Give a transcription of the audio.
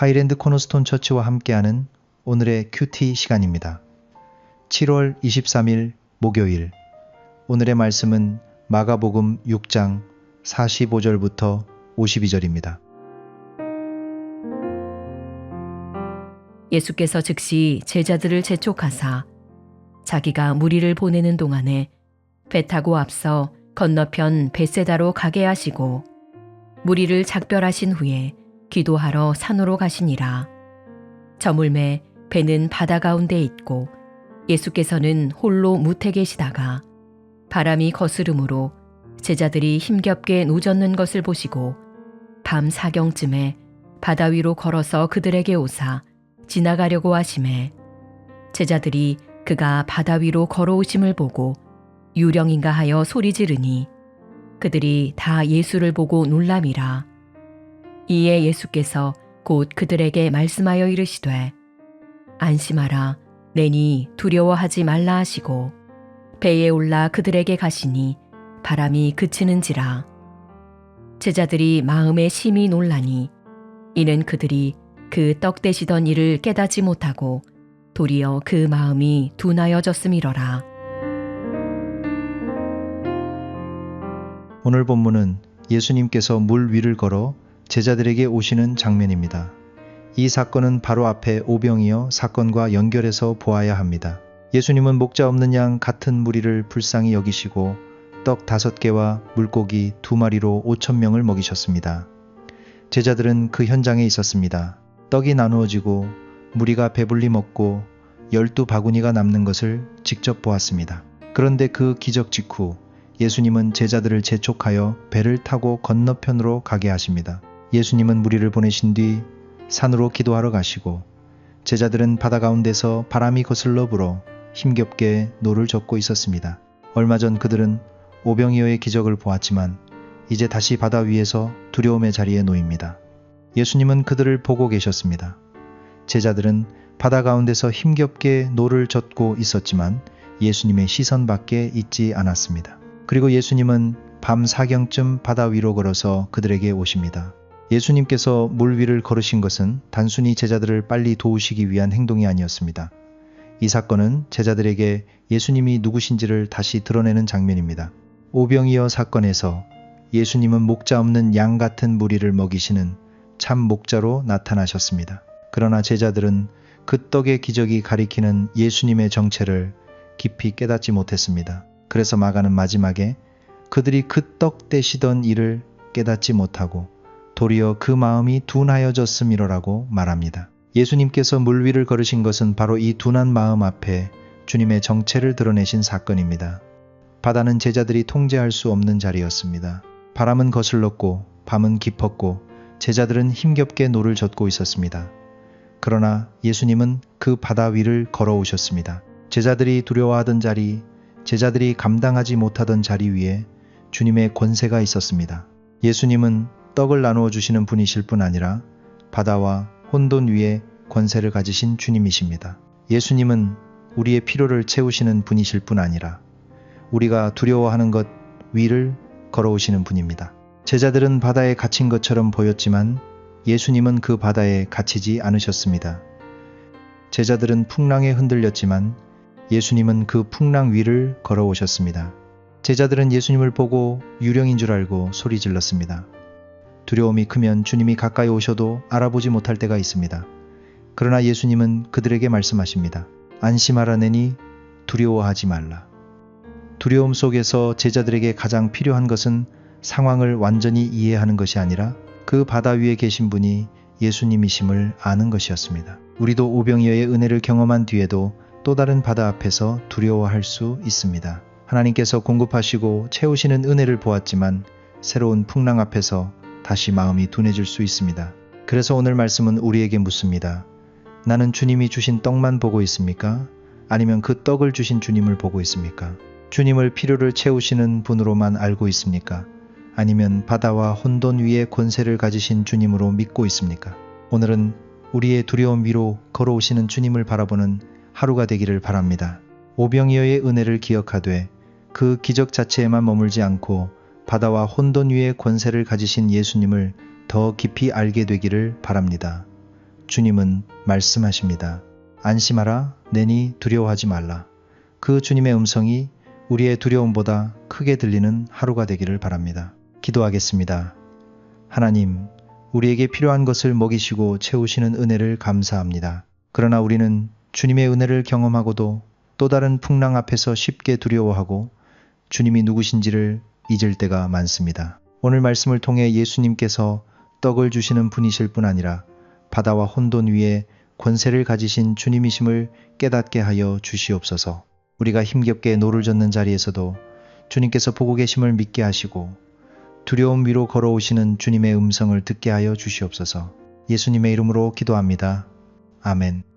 하이랜드 코너스톤 처치와 함께하는 오늘의 큐티 시간입니다. 7월 23일 목요일, 오늘의 말씀은 마가복음 6장 45절부터 52절입니다. 예수께서 즉시 제자들을 재촉하사 자기가 무리를 보내는 동안에 배 타고 앞서 건너편 벳세다로 가게 하시고 무리를 작별하신 후에 기도하러 산으로 가시니라. 저물매 배는 바다 가운데 있고 예수께서는 홀로 무태 계시다가 바람이 거스름으로 제자들이 힘겹게 노젓는 것을 보시고 밤 사경쯤에 바다 위로 걸어서 그들에게 오사 지나가려고 하심에 제자들이 그가 바다 위로 걸어오심을 보고 유령인가 하여 소리 지르니 그들이 다 예수를 보고 놀람이라. 이에 예수께서 곧 그들에게 말씀하여 이르시되 안심하라, 내니 두려워하지 말라 하시고 배에 올라 그들에게 가시니 바람이 그치는지라. 제자들이 마음에 심히 놀라니 이는 그들이 그 떡 되시던 일을 깨닫지 못하고 도리어 그 마음이 둔하여졌음이러라. 오늘 본문은 예수님께서 물 위를 걸어 제자들에게 오시는 장면입니다. 이 사건은 바로 앞에 오병이어 사건과 연결해서 보아야 합니다. 예수님은 목자 없는 양 같은 무리를 불쌍히 여기시고 떡 5개와 물고기 2마리로 5,000명을 먹이셨습니다. 제자들은 그 현장에 있었습니다. 떡이 나누어지고 무리가 배불리 먹고 12바구니가 남는 것을 직접 보았습니다. 그런데 그 기적 직후 예수님은 제자들을 재촉하여 배를 타고 건너편으로 가게 하십니다. 예수님은 무리를 보내신 뒤 산으로 기도하러 가시고 제자들은 바다 가운데서 바람이 거슬러 불어 힘겹게 노를 젓고 있었습니다. 얼마 전 그들은 오병이어의 기적을 보았지만 이제 다시 바다 위에서 두려움의 자리에 놓입니다. 예수님은 그들을 보고 계셨습니다. 제자들은 바다 가운데서 힘겹게 노를 젓고 있었지만 예수님의 시선 밖에 있지 않았습니다. 그리고 예수님은 밤 사경쯤 바다 위로 걸어서 그들에게 오십니다. 예수님께서 물 위를 걸으신 것은 단순히 제자들을 빨리 도우시기 위한 행동이 아니었습니다. 이 사건은 제자들에게 예수님이 누구신지를 다시 드러내는 장면입니다. 오병이어 사건에서 예수님은 목자 없는 양 같은 무리를 먹이시는 참 목자로 나타나셨습니다. 그러나 제자들은 그 떡의 기적이 가리키는 예수님의 정체를 깊이 깨닫지 못했습니다. 그래서 마가는 마지막에 그들이 그 떡 되시던 일을 깨닫지 못하고 도리어 그 마음이 둔하여졌음이로라고 말합니다. 예수님께서 물 위를 걸으신 것은 바로 이 둔한 마음 앞에 주님의 정체를 드러내신 사건입니다. 바다는 제자들이 통제할 수 없는 자리였습니다. 바람은 거슬렀고 밤은 깊었고 제자들은 힘겹게 노를 젓고 있었습니다. 그러나 예수님은 그 바다 위를 걸어오셨습니다. 제자들이 두려워하던 자리, 제자들이 감당하지 못하던 자리 위에 주님의 권세가 있었습니다. 예수님은 떡을 나누어 주시는 분이실 뿐 아니라 바다와 혼돈 위에 권세를 가지신 주님이십니다. 예수님은 우리의 필요를 채우시는 분이실 뿐 아니라 우리가 두려워하는 것 위를 걸어오시는 분입니다. 제자들은 바다에 갇힌 것처럼 보였지만 예수님은 그 바다에 갇히지 않으셨습니다. 제자들은 풍랑에 흔들렸지만 예수님은 그 풍랑 위를 걸어오셨습니다. 제자들은 예수님을 보고 유령인 줄 알고 소리 질렀습니다. 두려움이 크면 주님이 가까이 오셔도 알아보지 못할 때가 있습니다. 그러나 예수님은 그들에게 말씀하십니다. 안심하라, 내니 두려워하지 말라. 두려움 속에서 제자들에게 가장 필요한 것은 상황을 완전히 이해하는 것이 아니라 그 바다 위에 계신 분이 예수님이심을 아는 것이었습니다. 우리도 오병이어의 은혜를 경험한 뒤에도 또 다른 바다 앞에서 두려워할 수 있습니다. 하나님께서 공급하시고 채우시는 은혜를 보았지만 새로운 풍랑 앞에서 다시 마음이 둔해질 수 있습니다. 그래서 오늘 말씀은 우리에게 묻습니다. 나는 주님이 주신 떡만 보고 있습니까? 아니면 그 떡을 주신 주님을 보고 있습니까? 주님을 필요를 채우시는 분으로만 알고 있습니까? 아니면 바다와 혼돈 위에 권세를 가지신 주님으로 믿고 있습니까? 오늘은 우리의 두려움 위로 걸어오시는 주님을 바라보는 하루가 되기를 바랍니다. 오병이어의 은혜를 기억하되 그 기적 자체에만 머물지 않고 바다와 혼돈 위에 권세를 가지신 예수님을 더 깊이 알게 되기를 바랍니다. 주님은 말씀하십니다. 안심하라, 내니 두려워하지 말라. 그 주님의 음성이 우리의 두려움보다 크게 들리는 하루가 되기를 바랍니다. 기도하겠습니다. 하나님, 우리에게 필요한 것을 먹이시고 채우시는 은혜를 감사합니다. 그러나 우리는 주님의 은혜를 경험하고도 또 다른 풍랑 앞에서 쉽게 두려워하고 주님이 누구신지를 잊을 때가 많습니다. 오늘 말씀을 통해 예수님께서 떡을 주시는 분이실 뿐 아니라 바다와 혼돈 위에 권세를 가지신 주님이심을 깨닫게 하여 주시옵소서. 우리가 힘겹게 노를 젓는 자리에서도 주님께서 보고 계심을 믿게 하시고 두려움 위로 걸어오시는 주님의 음성을 듣게 하여 주시옵소서. 예수님의 이름으로 기도합니다. 아멘.